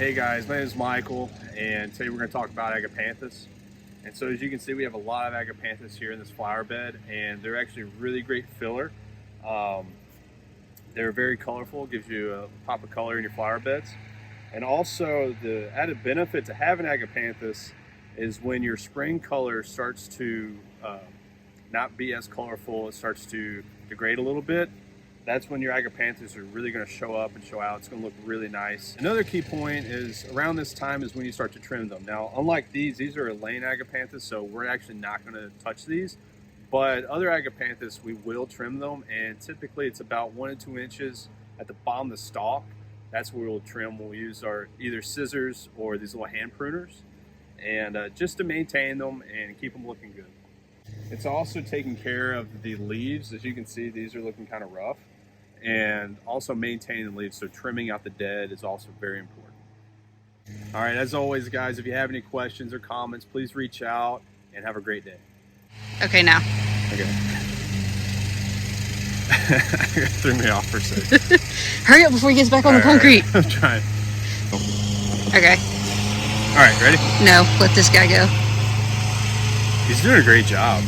Hey guys, my name is Michael, and today we're going to talk about Agapanthus. And so as you can see, we have a lot of Agapanthus here in this flower bed, and they're actually really great filler. They're very colorful, gives you a pop of color in your flower beds. And also the added benefit to having Agapanthus is when your spring color starts to not be as colorful, it starts to degrade a little bit. That's when your Agapanthus are really going to show up and show out. It's going to look really nice. Another key point is around this time is when you start to trim them. Now, unlike these are a lane Agapanthus, so we're actually not going to touch these. But other Agapanthus, we will trim them, and typically it's about 1 to 2 inches at the bottom of the stalk. That's where we'll trim. We'll use our either scissors or these little hand pruners, and just to maintain them and keep them looking good. It's also taking care of the leaves. As you can see, these are looking kind of rough. And also maintaining the leaves, so trimming out the dead is also very important. All right, as always, guys, if you have any questions or comments, please reach out and have a great day. Okay, now. Okay. Threw me off for a second. Hurry up before he gets back on the concrete. I'm trying. Okay. All right, ready? No, let this guy go. He's doing a great job.